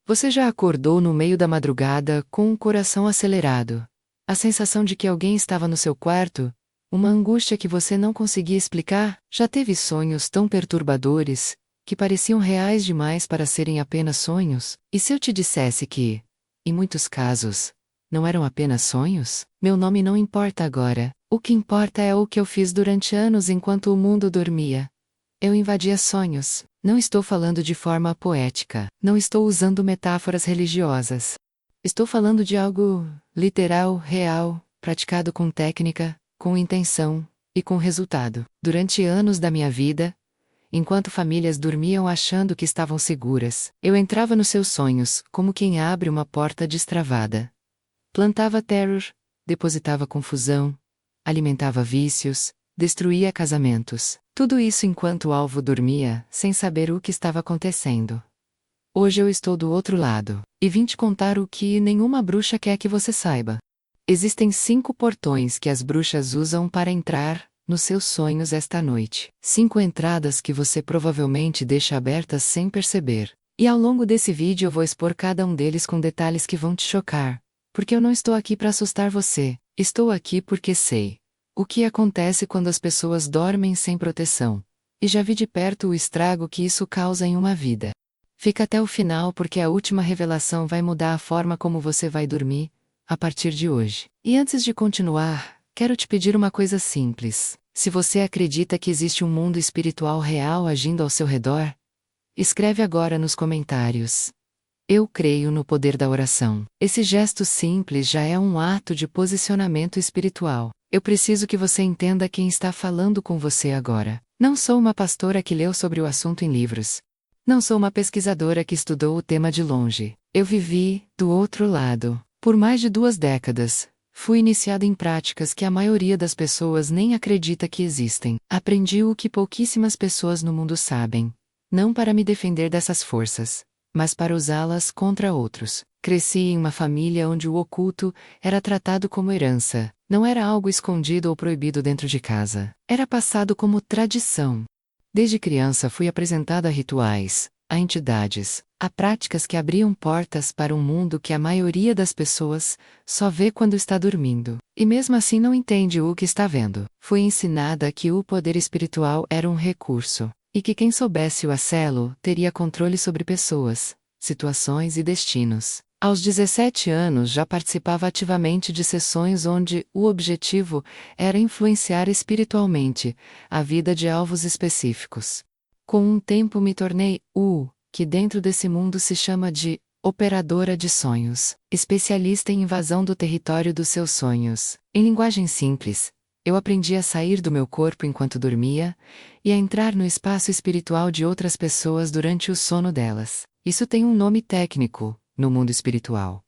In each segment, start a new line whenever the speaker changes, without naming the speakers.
Você já acordou no meio da madrugada com o coração acelerado? A sensação de que alguém estava no seu quarto? Uma angústia que você não conseguia explicar? Já teve sonhos tão perturbadores, que pareciam reais demais para serem apenas sonhos? E se eu te dissesse que, em muitos casos, não eram apenas sonhos? Meu nome não importa agora. O que importa é o que eu fiz durante anos enquanto o mundo dormia. Eu invadia sonhos. Não estou falando de forma poética. Não estou usando metáforas religiosas. Estou falando de algo literal, real, praticado com técnica, com intenção e com resultado. Durante anos da minha vida, enquanto famílias dormiam achando que estavam seguras, eu entrava nos seus sonhos, como quem abre uma porta destravada. Plantava terror, depositava confusão, alimentava vícios, destruía casamentos. Tudo isso enquanto o alvo dormia, sem saber o que estava acontecendo. Hoje eu estou do outro lado, e vim te contar o que nenhuma bruxa quer que você saiba. Existem 5 portões que as bruxas usam para entrar nos seus sonhos esta noite. 5 entradas que você provavelmente deixa abertas sem perceber. E ao longo desse vídeo eu vou expor cada um deles com detalhes que vão te chocar. Porque eu não estou aqui para assustar você, estou aqui porque sei o que acontece quando as pessoas dormem sem proteção. E já vi de perto o estrago que isso causa em uma vida. Fica até o final porque a última revelação vai mudar a forma como você vai dormir, a partir de hoje. E antes de continuar, quero te pedir uma coisa simples. Se você acredita que existe um mundo espiritual real agindo ao seu redor, escreve agora nos comentários. Eu creio no poder da oração. Esse gesto simples já é um ato de posicionamento espiritual. Eu preciso que você entenda quem está falando com você agora. Não sou uma pastora que leu sobre o assunto em livros. Não sou uma pesquisadora que estudou o tema de longe. Eu vivi do outro lado. Por mais de 2 décadas, fui iniciada em práticas que a maioria das pessoas nem acredita que existem. Aprendi o que pouquíssimas pessoas no mundo sabem. Não para me defender dessas forças, mas para usá-las contra outros. Cresci em uma família onde o oculto era tratado como herança. Não era algo escondido ou proibido dentro de casa. Era passado como tradição. Desde criança fui apresentada a rituais, a entidades, a práticas que abriam portas para um mundo que a maioria das pessoas só vê quando está dormindo. E mesmo assim não entende o que está vendo. Fui ensinada que o poder espiritual era um recurso, e que quem soubesse o acelo teria controle sobre pessoas, situações e destinos. Aos 17 anos já participava ativamente de sessões onde o objetivo era influenciar espiritualmente a vida de alvos específicos. Com um tempo me tornei que dentro desse mundo se chama de operadora de sonhos, especialista em invasão do território dos seus sonhos. Em linguagem simples, eu aprendi a sair do meu corpo enquanto dormia e a entrar no espaço espiritual de outras pessoas durante o sono delas. Isso tem um nome técnico no mundo espiritual.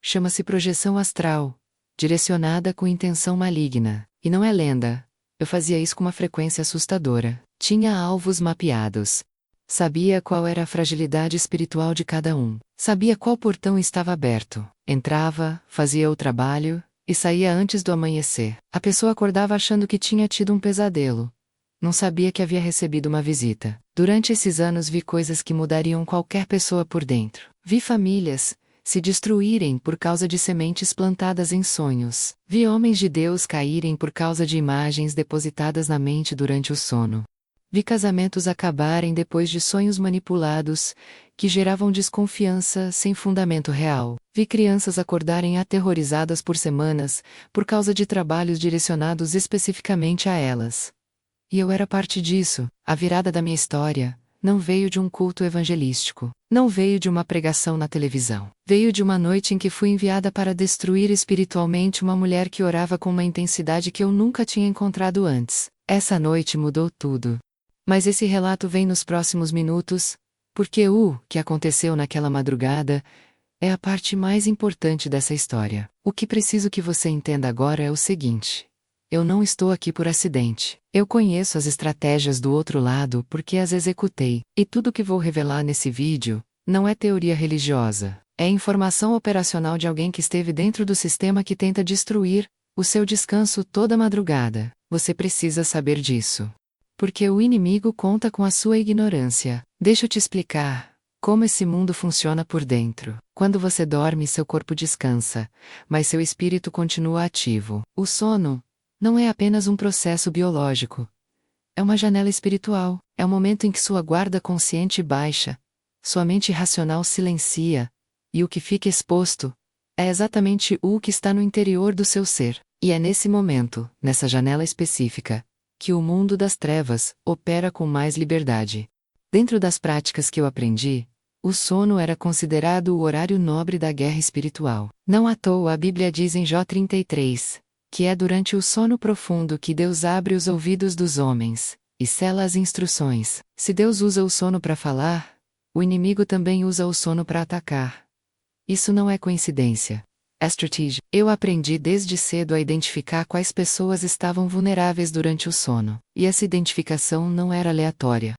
Chama-se projeção astral, direcionada com intenção maligna. E não é lenda. Eu fazia isso com uma frequência assustadora. Tinha alvos mapeados. Sabia qual era a fragilidade espiritual de cada um. Sabia qual portão estava aberto. Entrava, fazia o trabalho e saía antes do amanhecer. A pessoa acordava achando que tinha tido um pesadelo. Não sabia que havia recebido uma visita. Durante esses anos vi coisas que mudariam qualquer pessoa por dentro. Vi famílias se destruírem por causa de sementes plantadas em sonhos. Vi homens de Deus caírem por causa de imagens depositadas na mente durante o sono. Vi casamentos acabarem depois de sonhos manipulados, que geravam desconfiança sem fundamento real. Vi crianças acordarem aterrorizadas por semanas, por causa de trabalhos direcionados especificamente a elas. E eu era parte disso. A virada da minha história não veio de um culto evangelístico. Não veio de uma pregação na televisão. Veio de uma noite em que fui enviada para destruir espiritualmente uma mulher que orava com uma intensidade que eu nunca tinha encontrado antes. Essa noite mudou tudo. Mas esse relato vem nos próximos minutos, porque o que aconteceu naquela madrugada é a parte mais importante dessa história. O que preciso que você entenda agora é o seguinte. Eu não estou aqui por acidente. Eu conheço as estratégias do outro lado porque as executei. E tudo que vou revelar nesse vídeo não é teoria religiosa. É informação operacional de alguém que esteve dentro do sistema que tenta destruir o seu descanso toda madrugada. Você precisa saber disso. Porque o inimigo conta com a sua ignorância. Deixa eu te explicar Como esse mundo funciona por dentro. Quando você dorme, seu corpo descansa, mas seu espírito continua ativo. O sono não é apenas um processo biológico. É uma janela espiritual. É o momento em que sua guarda consciente baixa, sua mente racional silencia, e o que fica exposto é exatamente o que está no interior do seu ser. E é nesse momento, nessa janela específica, que o mundo das trevas opera com mais liberdade. Dentro das práticas que eu aprendi, o sono era considerado o horário nobre da guerra espiritual. Não à toa a Bíblia diz em Jó 33, que é durante o sono profundo que Deus abre os ouvidos dos homens e sela as instruções. Se Deus usa o sono para falar, o inimigo também usa o sono para atacar. Isso não é coincidência. É estratégia. Eu aprendi desde cedo a identificar quais pessoas estavam vulneráveis durante o sono, e essa identificação não era aleatória.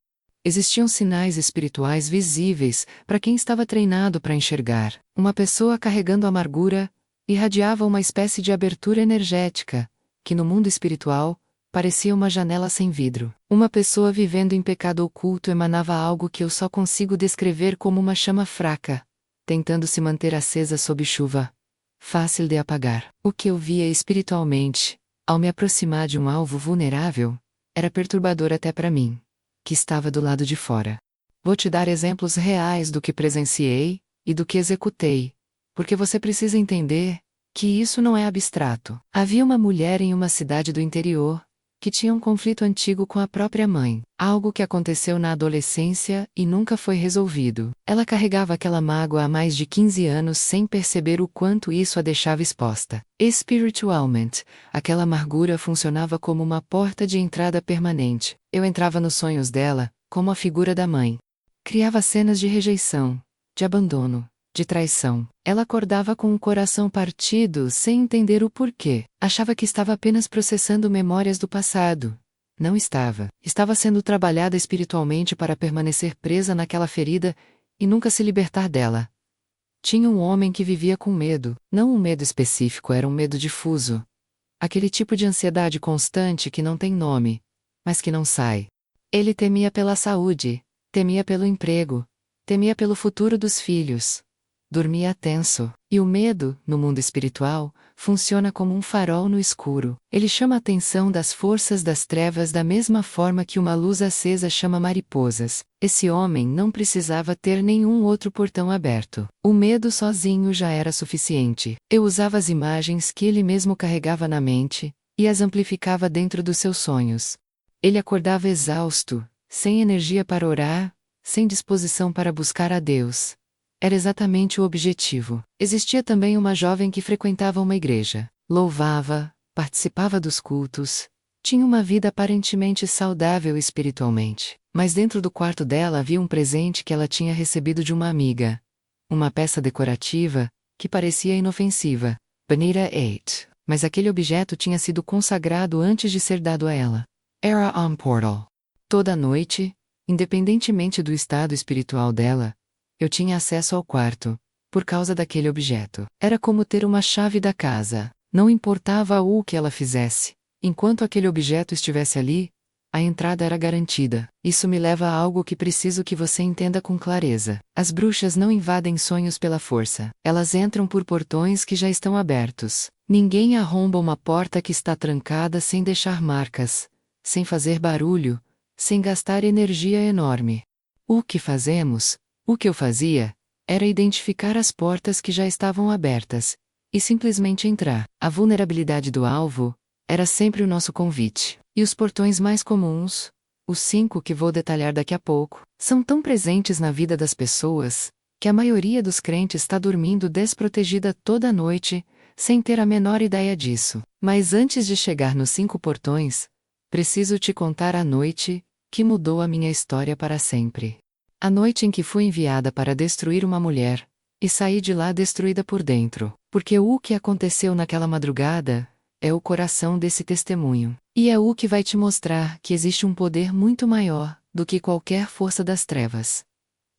Existiam sinais espirituais visíveis para quem estava treinado para enxergar. Uma pessoa carregando amargura irradiava uma espécie de abertura energética, que no mundo espiritual parecia uma janela sem vidro. Uma pessoa vivendo em pecado oculto emanava algo que eu só consigo descrever como uma chama fraca, tentando se manter acesa sob chuva, fácil de apagar. O que eu via espiritualmente, ao me aproximar de um alvo vulnerável, era perturbador até para mim, que estava do lado de fora. Vou te dar exemplos reais do que presenciei e do que executei, porque você precisa entender que isso não é abstrato. Havia uma mulher em uma cidade do interior que tinha um conflito antigo com a própria mãe, algo que aconteceu na adolescência e nunca foi resolvido. Ela carregava aquela mágoa há mais de 15 anos sem perceber o quanto isso a deixava exposta. Espiritualmente, aquela amargura funcionava como uma porta de entrada permanente. Eu entrava nos sonhos dela, como a figura da mãe. Criava cenas de rejeição, de abandono, de traição. Ela acordava com o coração partido sem entender o porquê. Achava que estava apenas processando memórias do passado. Não estava. Estava sendo trabalhada espiritualmente para permanecer presa naquela ferida e nunca se libertar dela. Tinha um homem que vivia com medo. Não um medo específico, era um medo difuso. Aquele tipo de ansiedade constante que não tem nome, mas que não sai. Ele temia pela saúde, temia pelo emprego, temia pelo futuro dos filhos. Dormia tenso. E o medo, no mundo espiritual, funciona como um farol no escuro. Ele chama a atenção das forças das trevas da mesma forma que uma luz acesa chama mariposas. Esse homem não precisava ter nenhum outro portão aberto. O medo sozinho já era suficiente. Eu usava as imagens que ele mesmo carregava na mente e as amplificava dentro dos seus sonhos. Ele acordava exausto, sem energia para orar, sem disposição para buscar a Deus. Era exatamente o objetivo. Existia também uma jovem que frequentava uma igreja, louvava, participava dos cultos, tinha uma vida aparentemente saudável espiritualmente. Mas dentro do quarto dela havia um presente que ela tinha recebido de uma amiga. Uma peça decorativa, que parecia inofensiva. Banita 8. Mas aquele objeto tinha sido consagrado antes de ser dado a ela. Era um portal. Toda noite, independentemente do estado espiritual dela, eu tinha acesso ao quarto, por causa daquele objeto. Era como ter uma chave da casa. Não importava o que ela fizesse. Enquanto aquele objeto estivesse ali, a entrada era garantida. Isso me leva a algo que preciso que você entenda com clareza. As bruxas não invadem sonhos pela força. Elas entram por portões que já estão abertos. Ninguém arromba uma porta que está trancada sem deixar marcas, sem fazer barulho, sem gastar energia enorme. O que fazemos? O que eu fazia era identificar as portas que já estavam abertas e simplesmente entrar. A vulnerabilidade do alvo era sempre o nosso convite. E os portões mais comuns, os 5 que vou detalhar daqui a pouco, são tão presentes na vida das pessoas que a maioria dos crentes está dormindo desprotegida toda noite, sem ter a menor ideia disso. Mas antes de chegar nos 5 portões, preciso te contar a noite que mudou a minha história para sempre. A noite em que fui enviada para destruir uma mulher, e saí de lá destruída por dentro, porque o que aconteceu naquela madrugada é o coração desse testemunho. E é o que vai te mostrar que existe um poder muito maior do que qualquer força das trevas.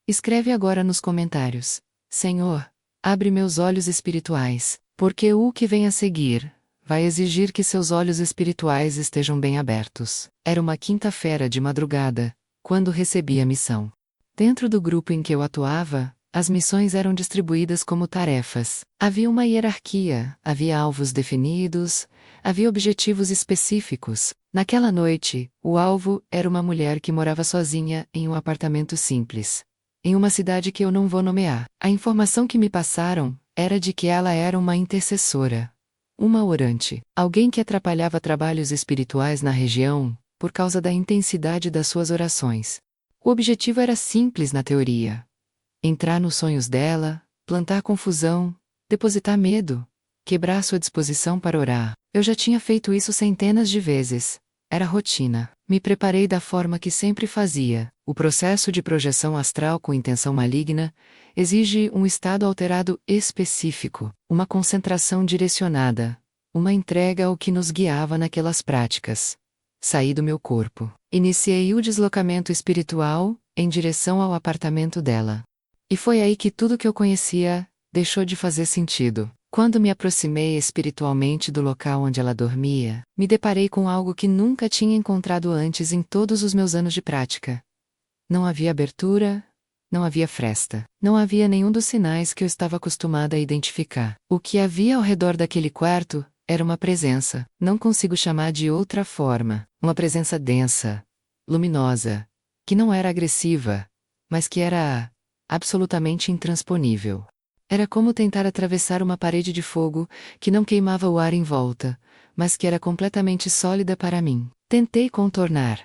Escreve agora nos comentários: Senhor, abre meus olhos espirituais, porque o que vem a seguir vai exigir que seus olhos espirituais estejam bem abertos. Era uma quinta-feira de madrugada, quando recebi a missão. Dentro do grupo em que eu atuava, as missões eram distribuídas como tarefas. Havia uma hierarquia, havia alvos definidos, havia objetivos específicos. Naquela noite, o alvo era uma mulher que morava sozinha em um apartamento simples, em uma cidade que eu não vou nomear. A informação que me passaram era de que ela era uma intercessora, uma orante, alguém que atrapalhava trabalhos espirituais na região por causa da intensidade das suas orações. O objetivo era simples na teoria: entrar nos sonhos dela, plantar confusão, depositar medo, quebrar sua disposição para orar. Eu já tinha feito isso centenas de vezes. Era rotina. Me preparei da forma que sempre fazia. O processo de projeção astral com intenção maligna exige um estado alterado específico, uma concentração direcionada, uma entrega ao que nos guiava naquelas práticas. Saí do meu corpo. Iniciei o deslocamento espiritual em direção ao apartamento dela. E foi aí que tudo que eu conhecia deixou de fazer sentido. Quando me aproximei espiritualmente do local onde ela dormia, me deparei com algo que nunca tinha encontrado antes em todos os meus anos de prática. Não havia abertura, não havia fresta, não havia nenhum dos sinais que eu estava acostumada a identificar. O que havia ao redor daquele quarto era uma presença, não consigo chamar de outra forma, uma presença densa, luminosa, que não era agressiva, mas que era absolutamente intransponível. Era como tentar atravessar uma parede de fogo que não queimava o ar em volta, mas que era completamente sólida para mim. Tentei contornar.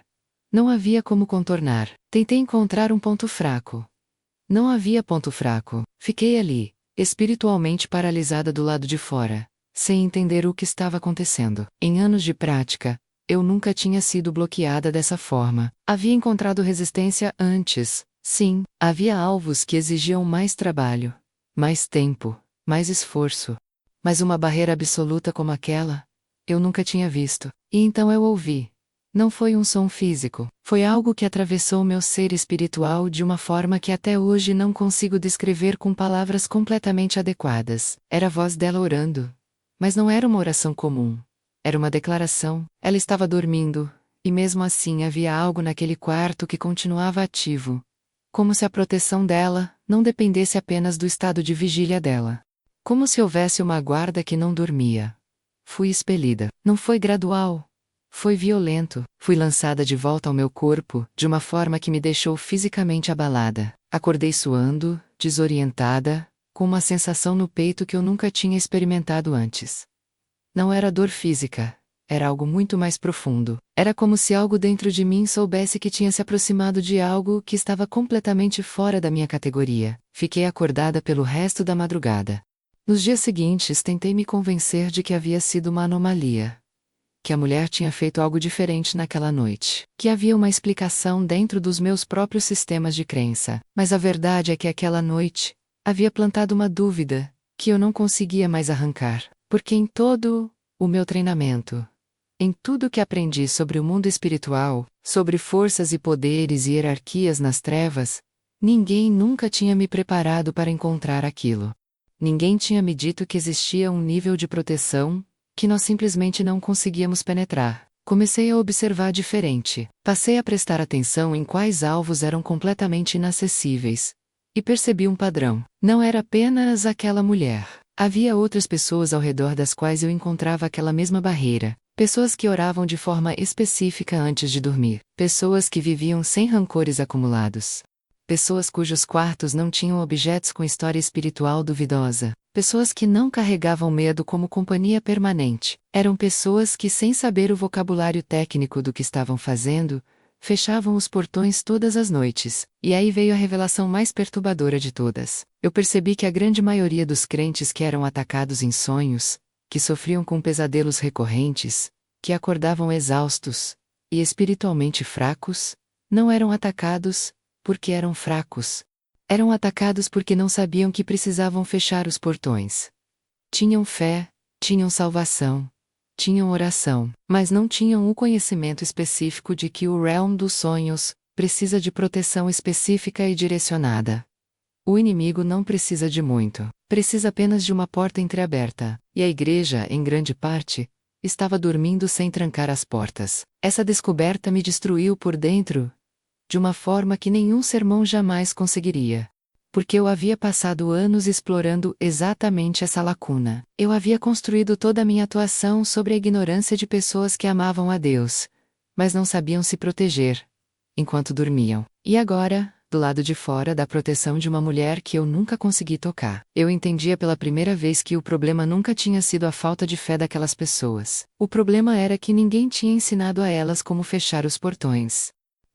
Não havia como contornar. Tentei encontrar um ponto fraco. Não havia ponto fraco. Fiquei ali, espiritualmente paralisada do lado de fora, sem entender o que estava acontecendo. Em anos de prática, eu nunca tinha sido bloqueada dessa forma. Havia encontrado resistência antes. Sim, havia alvos que exigiam mais trabalho, mais tempo, mais esforço. Mas uma barreira absoluta como aquela, eu nunca tinha visto. E então eu ouvi. Não foi um som físico, foi algo que atravessou meu ser espiritual de uma forma que até hoje não consigo descrever com palavras completamente adequadas. Era a voz dela orando. Mas não era uma oração comum. Era uma declaração. Ela estava dormindo, e mesmo assim havia algo naquele quarto que continuava ativo. Como se a proteção dela não dependesse apenas do estado de vigília dela. Como se houvesse uma guarda que não dormia. Fui expelida. Não foi gradual. Foi violento. Fui lançada de volta ao meu corpo, de uma forma que me deixou fisicamente abalada. Acordei suando, desorientada, com uma sensação no peito que eu nunca tinha experimentado antes. Não era dor física. Era algo muito mais profundo. Era como se algo dentro de mim soubesse que tinha se aproximado de algo que estava completamente fora da minha categoria. Fiquei acordada pelo resto da madrugada. Nos dias seguintes tentei me convencer de que havia sido uma anomalia. Que a mulher tinha feito algo diferente naquela noite. Que havia uma explicação dentro dos meus próprios sistemas de crença. Mas a verdade é que aquela noite havia plantado uma dúvida que eu não conseguia mais arrancar. Porque em todo o meu treinamento, em tudo que aprendi sobre o mundo espiritual, sobre forças e poderes e hierarquias nas trevas, ninguém nunca tinha me preparado para encontrar aquilo. Ninguém tinha me dito que existia um nível de proteção que nós simplesmente não conseguíamos penetrar. Comecei a observar diferente. Passei a prestar atenção em quais alvos eram completamente inacessíveis. E percebi um padrão. Não era apenas aquela mulher. Havia outras pessoas ao redor das quais eu encontrava aquela mesma barreira. Pessoas que oravam de forma específica antes de dormir. Pessoas que viviam sem rancores acumulados. Pessoas cujos quartos não tinham objetos com história espiritual duvidosa. Pessoas que não carregavam medo como companhia permanente. Eram pessoas que, sem saber o vocabulário técnico do que estavam fazendo, fechavam os portões todas as noites. E aí veio a revelação mais perturbadora de todas. Eu percebi que a grande maioria dos crentes que eram atacados em sonhos, que sofriam com pesadelos recorrentes, que acordavam exaustos e espiritualmente fracos, não eram atacados porque eram fracos. Eram atacados porque não sabiam que precisavam fechar os portões. Tinham fé, tinham salvação, tinham oração, mas não tinham o conhecimento específico de que o realm dos sonhos precisa de proteção específica e direcionada. O inimigo não precisa de muito, precisa apenas de uma porta entreaberta, e a igreja, em grande parte, estava dormindo sem trancar as portas. Essa descoberta me destruiu por dentro, de uma forma que nenhum sermão jamais conseguiria. Porque eu havia passado anos explorando exatamente essa lacuna. Eu havia construído toda a minha atuação sobre a ignorância de pessoas que amavam a Deus, mas não sabiam se proteger, enquanto dormiam. E agora, do lado de fora da proteção de uma mulher que eu nunca consegui tocar, eu entendia pela primeira vez que o problema nunca tinha sido a falta de fé daquelas pessoas. O problema era que ninguém tinha ensinado a elas como fechar os portões.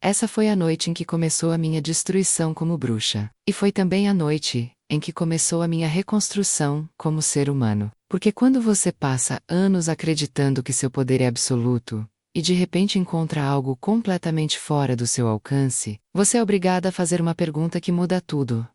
Essa foi a noite em que começou a minha destruição como bruxa. E foi também a noite em que começou a minha reconstrução como ser humano. Porque quando você passa anos acreditando que seu poder é absoluto, e de repente encontra algo completamente fora do seu alcance, você é obrigada a fazer uma pergunta que muda tudo.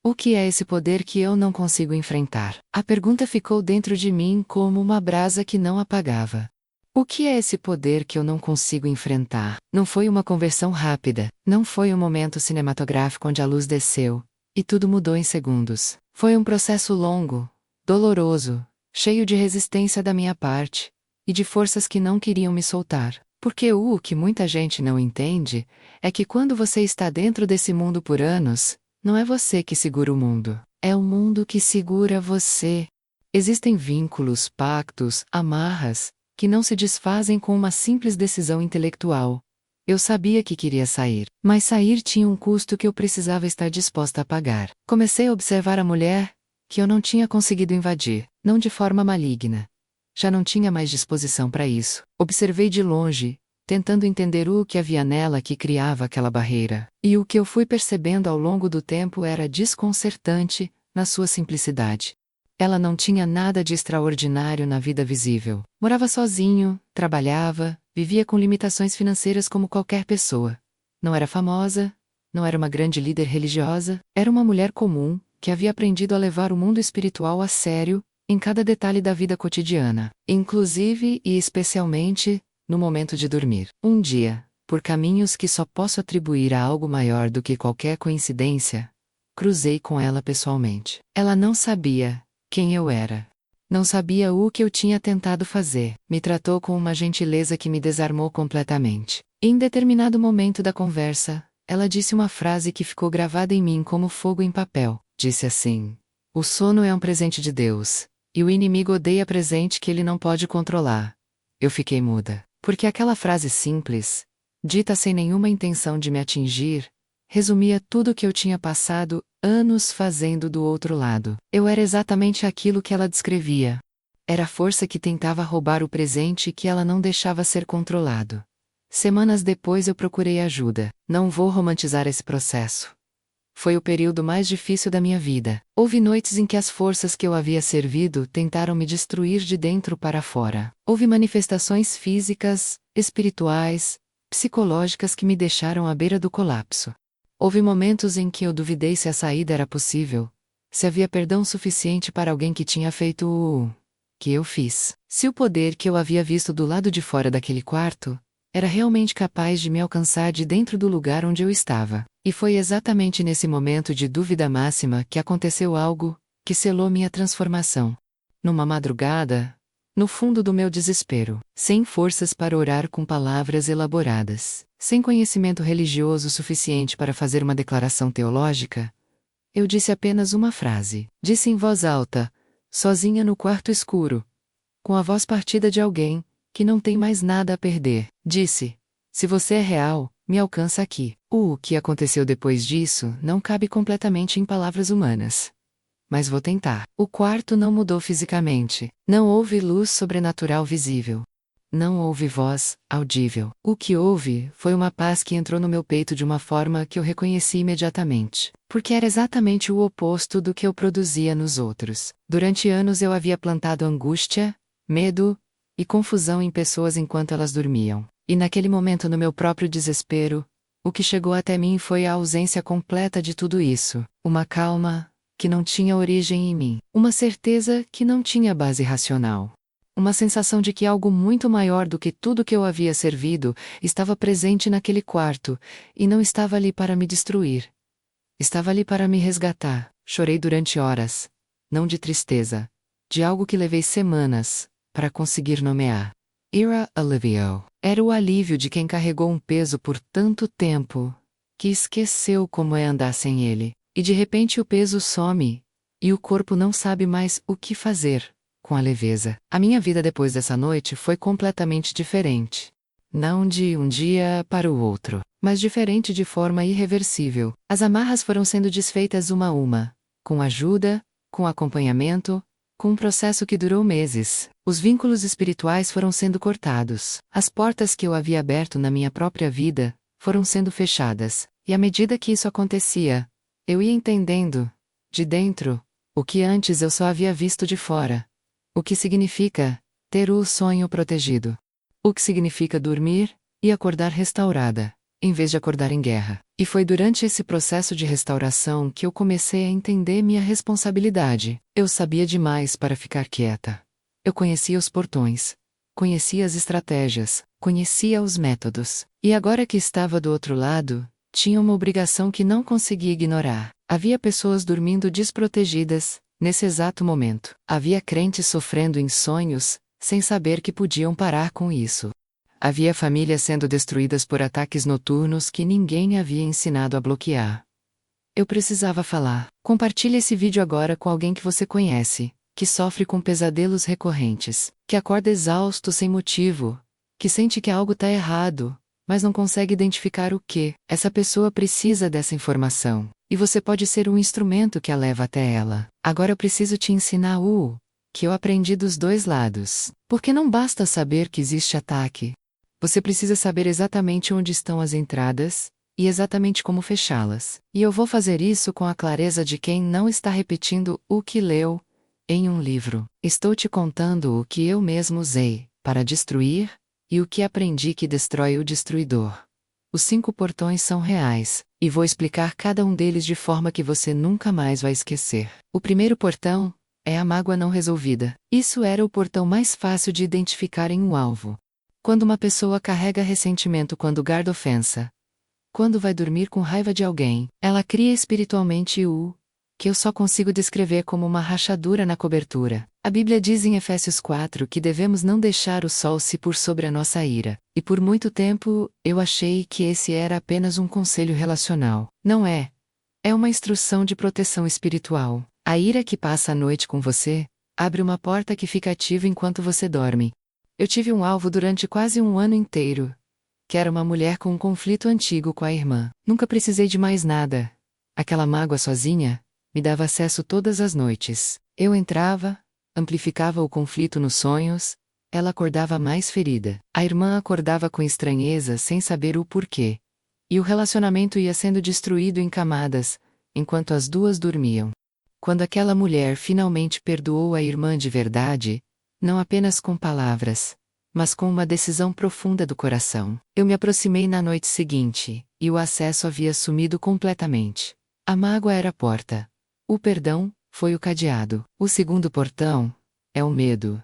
O que é esse poder que eu não consigo enfrentar? A pergunta ficou dentro de mim como uma brasa que não apagava. O que é esse poder que eu não consigo enfrentar? Não foi uma conversão rápida, não foi um momento cinematográfico onde a luz desceu, e tudo mudou em segundos. Foi um processo longo, doloroso, cheio de resistência da minha parte, e de forças que não queriam me soltar. Porque o que muita gente não entende é que quando você está dentro desse mundo por anos, não é você que segura o mundo, é o mundo que segura você. Existem vínculos, pactos, amarras, que não se desfazem com uma simples decisão intelectual. Eu sabia que queria sair, mas sair tinha um custo que eu precisava estar disposta a pagar. Comecei a observar a mulher, que eu não tinha conseguido invadir, não de forma maligna. Já não tinha mais disposição para isso. Observei de longe, tentando entender o que havia nela que criava aquela barreira. E o que eu fui percebendo ao longo do tempo era desconcertante, na sua simplicidade. Ela não tinha nada de extraordinário na vida visível. Morava sozinho, trabalhava, vivia com limitações financeiras como qualquer pessoa. Não era famosa, não era uma grande líder religiosa, era uma mulher comum, que havia aprendido a levar o mundo espiritual a sério, em cada detalhe da vida cotidiana, inclusive e especialmente, no momento de dormir. Um dia, por caminhos que só posso atribuir a algo maior do que qualquer coincidência, cruzei com ela pessoalmente. Ela não sabia quem eu era. Não sabia o que eu tinha tentado fazer. Me tratou com uma gentileza que me desarmou completamente. Em determinado momento da conversa, ela disse uma frase que ficou gravada em mim como fogo em papel. Disse assim: "O sono é um presente de Deus, e o inimigo odeia presente que ele não pode controlar." Eu fiquei muda, porque aquela frase simples, dita sem nenhuma intenção de me atingir, resumia tudo o que eu tinha passado anos fazendo do outro lado. Eu era exatamente aquilo que ela descrevia. Era a força que tentava roubar o presente que ela não deixava ser controlado. Semanas depois eu procurei ajuda. Não vou romantizar esse processo. Foi o período mais difícil da minha vida. Houve noites em que as forças que eu havia servido tentaram me destruir de dentro para fora. Houve manifestações físicas, espirituais, psicológicas que me deixaram à beira do colapso. Houve momentos em que eu duvidei se a saída era possível, se havia perdão suficiente para alguém que tinha feito o que eu fiz. Se o poder que eu havia visto do lado de fora daquele quarto era realmente capaz de me alcançar de dentro do lugar onde eu estava. E foi exatamente nesse momento de dúvida máxima que aconteceu algo que selou minha transformação. Numa madrugada, no fundo do meu desespero, sem forças para orar com palavras elaboradas, sem conhecimento religioso suficiente para fazer uma declaração teológica, eu disse apenas uma frase. Disse em voz alta, sozinha no quarto escuro, com a voz partida de alguém que não tem mais nada a perder. Disse: "Se você é real, me alcança aqui." O que aconteceu depois disso não cabe completamente em palavras humanas. Mas vou tentar. O quarto não mudou fisicamente. Não houve luz sobrenatural visível. Não houve voz audível. O que houve foi uma paz que entrou no meu peito de uma forma que eu reconheci imediatamente. Porque era exatamente o oposto do que eu produzia nos outros. Durante anos eu havia plantado angústia, medo e confusão em pessoas enquanto elas dormiam. E naquele momento, no meu próprio desespero, o que chegou até mim foi a ausência completa de tudo isso. Uma calma que não tinha origem em mim. Uma certeza que não tinha base racional. Uma sensação de que algo muito maior do que tudo que eu havia servido estava presente naquele quarto, e não estava ali para me destruir. Estava ali para me resgatar. Chorei durante horas. Não de tristeza. De algo que levei semanas para conseguir nomear. Era alivio. Era o alívio de quem carregou um peso por tanto tempo que esqueceu como é andar sem ele, e de repente o peso some, e o corpo não sabe mais o que fazer com a leveza. A minha vida depois dessa noite foi completamente diferente. Não de um dia para o outro, mas diferente de forma irreversível. As amarras foram sendo desfeitas uma a uma, com ajuda, com acompanhamento, com um processo que durou meses. Os vínculos espirituais foram sendo cortados. As portas que eu havia aberto na minha própria vida foram sendo fechadas. E à medida que isso acontecia, eu ia entendendo, de dentro, o que antes eu só havia visto de fora. O que significa ter o sonho protegido. O que significa dormir e acordar restaurada, em vez de acordar em guerra. E foi durante esse processo de restauração que eu comecei a entender minha responsabilidade. Eu sabia demais para ficar quieta. Eu conhecia os portões, conhecia as estratégias, conhecia os métodos. E agora que estava do outro lado, tinha uma obrigação que não conseguia ignorar. Havia pessoas dormindo desprotegidas, nesse exato momento. Havia crentes sofrendo em sonhos, sem saber que podiam parar com isso. Havia famílias sendo destruídas por ataques noturnos que ninguém havia ensinado a bloquear. Eu precisava falar. Compartilhe esse vídeo agora com alguém que você conhece, que sofre com pesadelos recorrentes, que acorda exausto sem motivo, que sente que algo está errado, mas não consegue identificar o que. Essa pessoa precisa dessa informação, e você pode ser um instrumento que a leva até ela. Agora eu preciso te ensinar o que eu aprendi dos dois lados. Porque não basta saber que existe ataque. Você precisa saber exatamente onde estão as entradas, e exatamente como fechá-las. E eu vou fazer isso com a clareza de quem não está repetindo o que leu em um livro. Estou te contando o que eu mesmo usei para destruir, e o que aprendi que destrói o destruidor. Os 5 portões são reais, e vou explicar cada um deles de forma que você nunca mais vai esquecer. O primeiro portão é a mágoa não resolvida. Isso era o portão mais fácil de identificar em um alvo. Quando uma pessoa carrega ressentimento quando guarda ofensa, quando vai dormir com raiva de alguém, ela cria espiritualmente o que eu só consigo descrever como uma rachadura na cobertura. A Bíblia diz em Efésios 4 que devemos não deixar o sol se pôr sobre a nossa ira, e por muito tempo eu achei que esse era apenas um conselho relacional. Não é. É uma instrução de proteção espiritual. A ira que passa a noite com você abre uma porta que fica ativa enquanto você dorme. Eu tive um alvo durante quase um ano inteiro, que era uma mulher com um conflito antigo com a irmã. Nunca precisei de mais nada. Aquela mágoa sozinha me dava acesso todas as noites. Eu entrava, amplificava o conflito nos sonhos, ela acordava mais ferida. A irmã acordava com estranheza sem saber o porquê. E o relacionamento ia sendo destruído em camadas, enquanto as duas dormiam. Quando aquela mulher finalmente perdoou a irmã de verdade, não apenas com palavras, mas com uma decisão profunda do coração, eu me aproximei na noite seguinte, e o acesso havia sumido completamente. A mágoa era a porta. O perdão foi o cadeado. O segundo portão é o medo.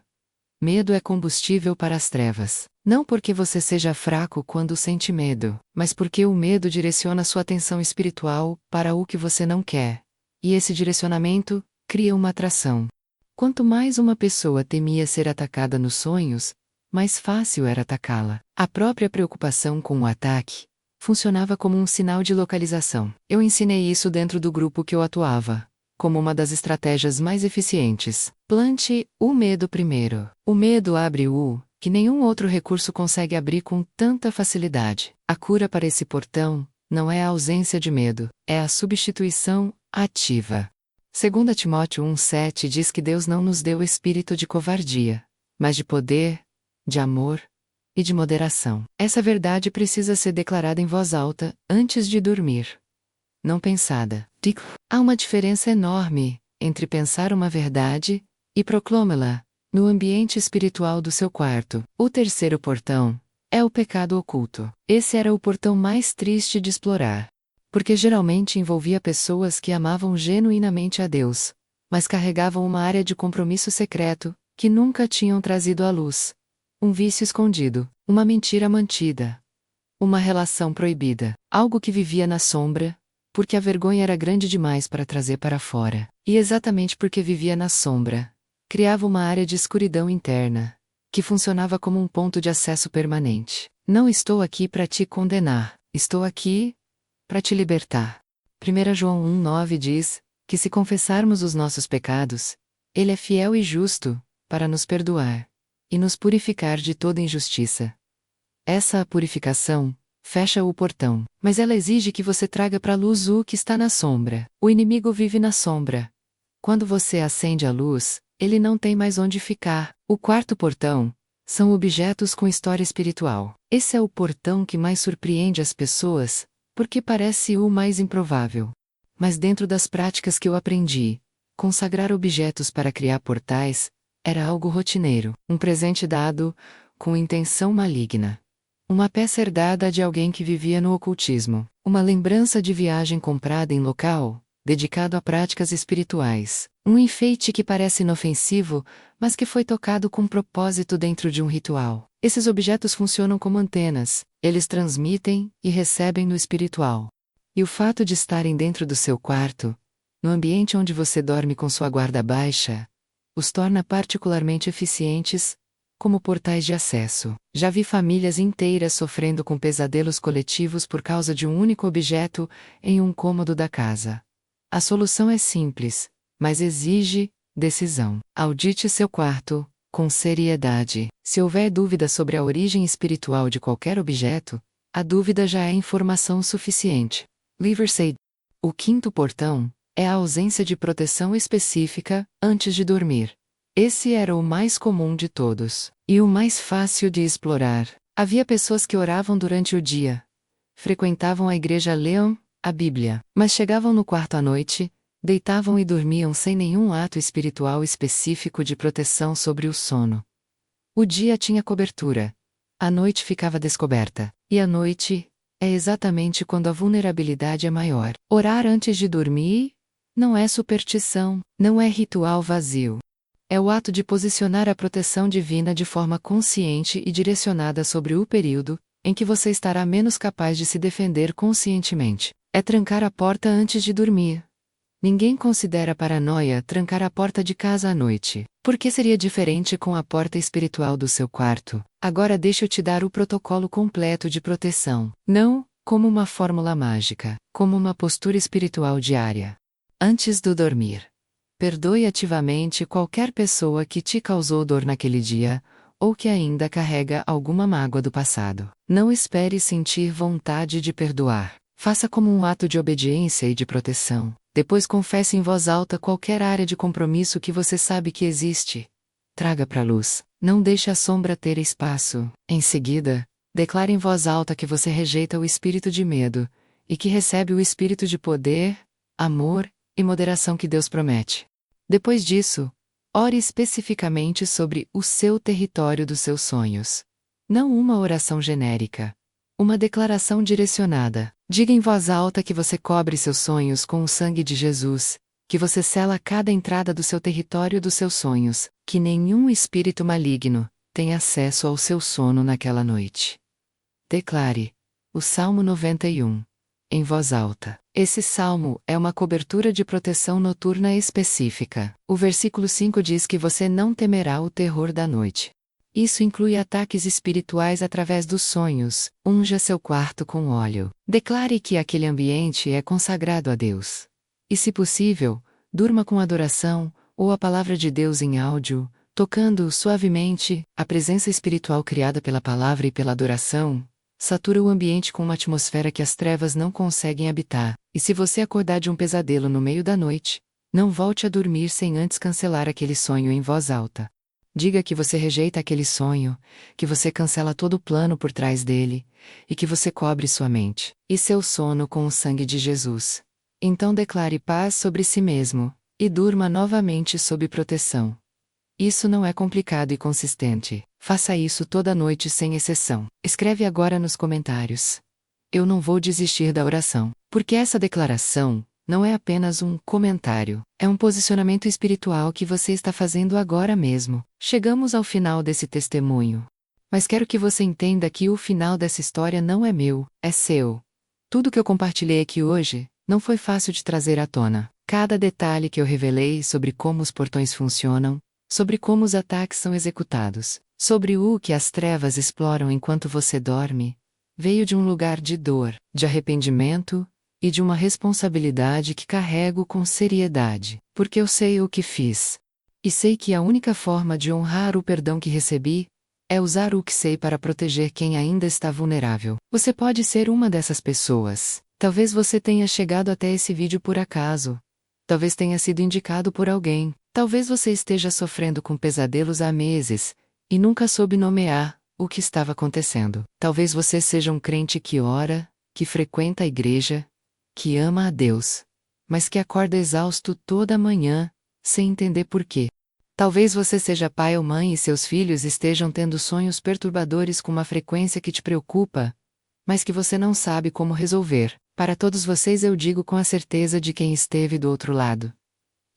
Medo é combustível para as trevas. Não porque você seja fraco quando sente medo, mas porque o medo direciona sua atenção espiritual para o que você não quer. E esse direcionamento cria uma atração. Quanto mais uma pessoa temia ser atacada nos sonhos, mais fácil era atacá-la. A própria preocupação com o ataque funcionava como um sinal de localização. Eu ensinei isso dentro do grupo que eu atuava, como uma das estratégias mais eficientes. Plante o medo primeiro. O medo abre o que nenhum outro recurso consegue abrir com tanta facilidade. A cura para esse portão não é a ausência de medo, é a substituição ativa. 2 Timóteo 1,7 diz que Deus não nos deu espírito de covardia, mas de poder, de amor e de moderação. Essa verdade precisa ser declarada em voz alta, antes de dormir. Não pensada. Há uma diferença enorme entre pensar uma verdade e proclamá-la no ambiente espiritual do seu quarto. O terceiro portão é o pecado oculto. Esse era o portão mais triste de explorar, porque geralmente envolvia pessoas que amavam genuinamente a Deus, mas carregavam uma área de compromisso secreto que nunca tinham trazido à luz. Um vício escondido, uma mentira mantida, uma relação proibida, algo que vivia na sombra, porque a vergonha era grande demais para trazer para fora. E exatamente porque vivia na sombra, criava uma área de escuridão interna, que funcionava como um ponto de acesso permanente. Não estou aqui para te condenar, estou aqui para te libertar. 1 João 1,9 diz que se confessarmos os nossos pecados, Ele é fiel e justo para nos perdoar e nos purificar de toda injustiça. Essa purificação fecha o portão, mas ela exige que você traga para a luz o que está na sombra. O inimigo vive na sombra. Quando você acende a luz, ele não tem mais onde ficar. O quarto portão são objetos com história espiritual. Esse é o portão que mais surpreende as pessoas, porque parece o mais improvável. Mas dentro das práticas que eu aprendi, consagrar objetos para criar portais era algo rotineiro, um presente dado com intenção maligna. Uma peça herdada de alguém que vivia no ocultismo. Uma lembrança de viagem comprada em local, dedicado a práticas espirituais. Um enfeite que parece inofensivo, mas que foi tocado com propósito dentro de um ritual. Esses objetos funcionam como antenas, eles transmitem e recebem no espiritual. E o fato de estarem dentro do seu quarto, no ambiente onde você dorme com sua guarda baixa, os torna particularmente eficientes como portais de acesso. Já vi famílias inteiras sofrendo com pesadelos coletivos por causa de um único objeto em um cômodo da casa. A solução é simples, mas exige decisão. Audite seu quarto com seriedade. Se houver dúvida sobre a origem espiritual de qualquer objeto, a dúvida já é informação suficiente. Livesey. O quinto portão é a ausência de proteção específica antes de dormir. Esse era o mais comum de todos, e o mais fácil de explorar. Havia pessoas que oravam durante o dia, frequentavam a igreja, liam a Bíblia, mas chegavam no quarto à noite, deitavam e dormiam sem nenhum ato espiritual específico de proteção sobre o sono. O dia tinha cobertura, a noite ficava descoberta, e a noite é exatamente quando a vulnerabilidade é maior. Orar antes de dormir não é superstição, não é ritual vazio. É o ato de posicionar a proteção divina de forma consciente e direcionada sobre o período em que você estará menos capaz de se defender conscientemente. É trancar a porta antes de dormir. Ninguém considera paranoia trancar a porta de casa à noite. Por que seria diferente com a porta espiritual do seu quarto? Agora deixa eu te dar o protocolo completo de proteção. Não como uma fórmula mágica, como uma postura espiritual diária. Antes do dormir. Perdoe ativamente qualquer pessoa que te causou dor naquele dia, ou que ainda carrega alguma mágoa do passado. Não espere sentir vontade de perdoar. Faça como um ato de obediência e de proteção. Depois confesse em voz alta qualquer área de compromisso que você sabe que existe. Traga para a luz. Não deixe a sombra ter espaço. Em seguida, declare em voz alta que você rejeita o espírito de medo, e que recebe o espírito de poder, amor e moderação que Deus promete. Depois disso, ore especificamente sobre o seu território dos seus sonhos. Não uma oração genérica. Uma declaração direcionada. Diga em voz alta que você cobre seus sonhos com o sangue de Jesus, que você sela cada entrada do seu território dos seus sonhos, que nenhum espírito maligno tem acesso ao seu sono naquela noite. Declare o Salmo 91 em voz alta. Esse salmo é uma cobertura de proteção noturna específica. O versículo 5 diz que você não temerá o terror da noite. Isso inclui ataques espirituais através dos sonhos. Unja seu quarto com óleo. Declare que aquele ambiente é consagrado a Deus. E, se possível, durma com adoração, ou a palavra de Deus em áudio, tocando suavemente. A presença espiritual criada pela palavra e pela adoração satura o ambiente com uma atmosfera que as trevas não conseguem habitar. E se você acordar de um pesadelo no meio da noite, não volte a dormir sem antes cancelar aquele sonho em voz alta. Diga que você rejeita aquele sonho, que você cancela todo o plano por trás dele, e que você cobre sua mente e seu sono com o sangue de Jesus. Então declare paz sobre si mesmo, e durma novamente sob proteção. Isso não é complicado e consistente. Faça isso toda noite sem exceção. Escreve agora nos comentários: eu não vou desistir da oração. Porque essa declaração não é apenas um comentário, é um posicionamento espiritual que você está fazendo agora mesmo. Chegamos ao final desse testemunho. Mas quero que você entenda que o final dessa história não é meu, é seu. Tudo que eu compartilhei aqui hoje não foi fácil de trazer à tona. Cada detalhe que eu revelei sobre como os portões funcionam, sobre como os ataques são executados, sobre o que as trevas exploram enquanto você dorme, veio de um lugar de dor, de arrependimento e de uma responsabilidade que carrego com seriedade, porque eu sei o que fiz. E sei que a única forma de honrar o perdão que recebi é usar o que sei para proteger quem ainda está vulnerável. Você pode ser uma dessas pessoas. Talvez você tenha chegado até esse vídeo por acaso. Talvez tenha sido indicado por alguém. Talvez você esteja sofrendo com pesadelos há meses e nunca soube nomear o que estava acontecendo. Talvez você seja um crente que ora, que frequenta a igreja, que ama a Deus, mas que acorda exausto toda manhã, sem entender por quê. Talvez você seja pai ou mãe e seus filhos estejam tendo sonhos perturbadores com uma frequência que te preocupa, mas que você não sabe como resolver. Para todos vocês eu digo com a certeza de quem esteve do outro lado.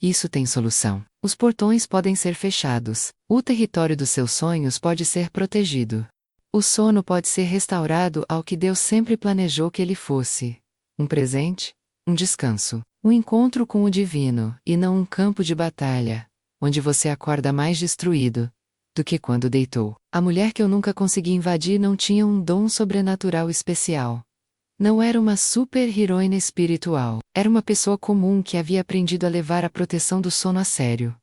Isso tem solução. Os portões podem ser fechados. O território dos seus sonhos pode ser protegido. O sono pode ser restaurado ao que Deus sempre planejou que ele fosse. Um presente, um descanso, um encontro com o divino, e não um campo de batalha, onde você acorda mais destruído do que quando deitou. A mulher que eu nunca consegui invadir não tinha um dom sobrenatural especial. Não era uma super-heroína espiritual. Era uma pessoa comum que havia aprendido a levar a proteção do sono a sério.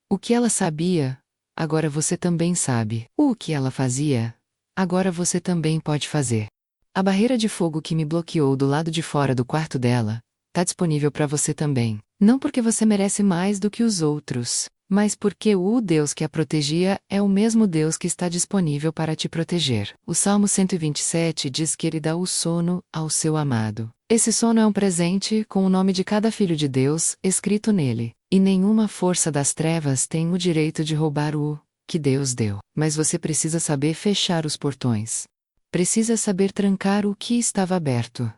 O que ela sabia, agora você também sabe. O que ela fazia, agora você também pode fazer. A barreira de fogo que me bloqueou do lado de fora do quarto dela está disponível para você também. Não porque você merece mais do que os outros, mas porque o Deus que a protegia é o mesmo Deus que está disponível para te proteger. O Salmo 127 diz que ele dá o sono ao seu amado. Esse sono é um presente com o nome de cada filho de Deus escrito nele, e nenhuma força das trevas tem o direito de roubar o que Deus deu. Mas você precisa saber fechar os portões. Precisa saber trancar o que estava aberto.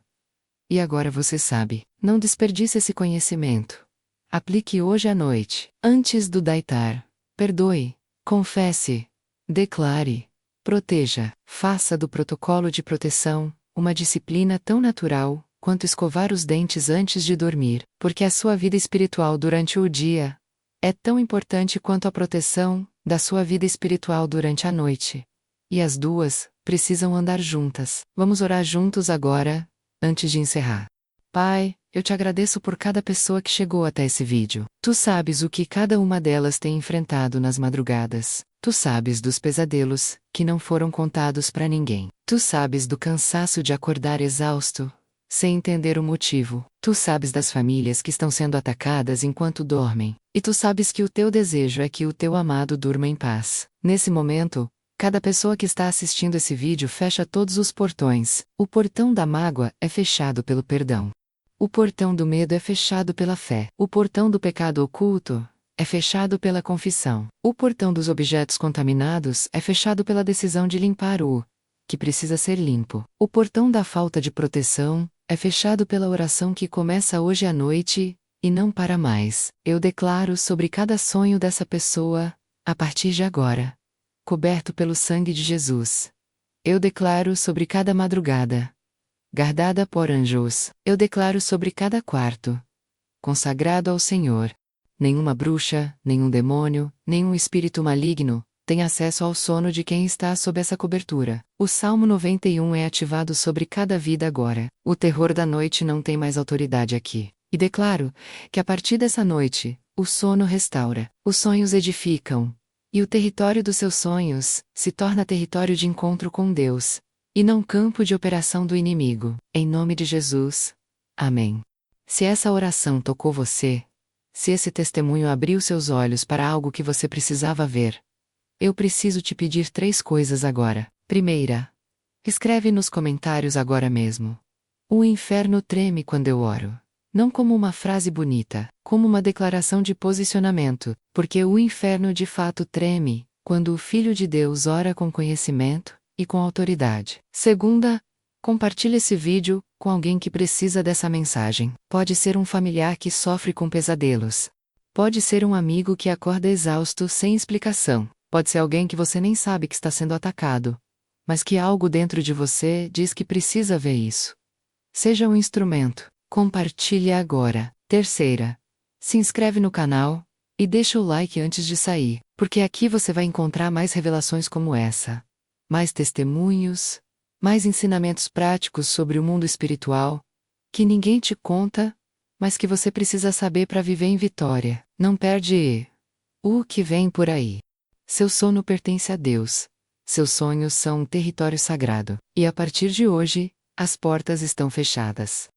E agora você sabe. Não desperdice esse conhecimento. Aplique hoje à noite, antes do deitar. Perdoe, confesse, declare, proteja. Faça do protocolo de proteção uma disciplina tão natural quanto escovar os dentes antes de dormir, porque a sua vida espiritual durante o dia é tão importante quanto a proteção da sua vida espiritual durante a noite. E as duas precisam andar juntas. Vamos orar juntos agora, antes de encerrar. Pai, eu te agradeço por cada pessoa que chegou até esse vídeo. Tu sabes o que cada uma delas tem enfrentado nas madrugadas. Tu sabes dos pesadelos que não foram contados para ninguém. Tu sabes do cansaço de acordar exausto, sem entender o motivo. Tu sabes das famílias que estão sendo atacadas enquanto dormem. E tu sabes que o teu desejo é que o teu amado durma em paz. Nesse momento, cada pessoa que está assistindo esse vídeo fecha todos os portões. O portão da mágoa é fechado pelo perdão. O portão do medo é fechado pela fé. O portão do pecado oculto é fechado pela confissão. O portão dos objetos contaminados é fechado pela decisão de limpar o que precisa ser limpo. O portão da falta de proteção é fechado pela oração que começa hoje à noite e não para mais. Eu declaro sobre cada sonho dessa pessoa, a partir de agora, coberto pelo sangue de Jesus. Eu declaro sobre cada madrugada, guardada por anjos. Eu declaro sobre cada quarto, consagrado ao Senhor. Nenhuma bruxa, nenhum demônio, nenhum espírito maligno tem acesso ao sono de quem está sob essa cobertura. O Salmo 91 é ativado sobre cada vida agora. O terror da noite não tem mais autoridade aqui. E declaro que a partir dessa noite, o sono restaura, os sonhos edificam, e o território dos seus sonhos se torna território de encontro com Deus, e não campo de operação do inimigo. Em nome de Jesus. Amém. Se essa oração tocou você, se esse testemunho abriu seus olhos para algo que você precisava ver, eu preciso te pedir 3 coisas agora. Primeira, escreve nos comentários agora mesmo: o inferno treme quando eu oro. Não como uma frase bonita, como uma declaração de posicionamento, porque o inferno de fato treme quando o Filho de Deus ora com conhecimento e com autoridade. Segunda, compartilhe esse vídeo com alguém que precisa dessa mensagem. Pode ser um familiar que sofre com pesadelos. Pode ser um amigo que acorda exausto sem explicação. Pode ser alguém que você nem sabe que está sendo atacado, mas que algo dentro de você diz que precisa ver isso. Seja um instrumento. Compartilhe agora. Terceira, se inscreve no canal e deixa o like antes de sair, porque aqui você vai encontrar mais revelações como essa. Mais testemunhos, mais ensinamentos práticos sobre o mundo espiritual, que ninguém te conta, mas que você precisa saber para viver em vitória. Não perde o que vem por aí. Seu sono pertence a Deus. Seus sonhos são um território sagrado. E a partir de hoje, as portas estão fechadas.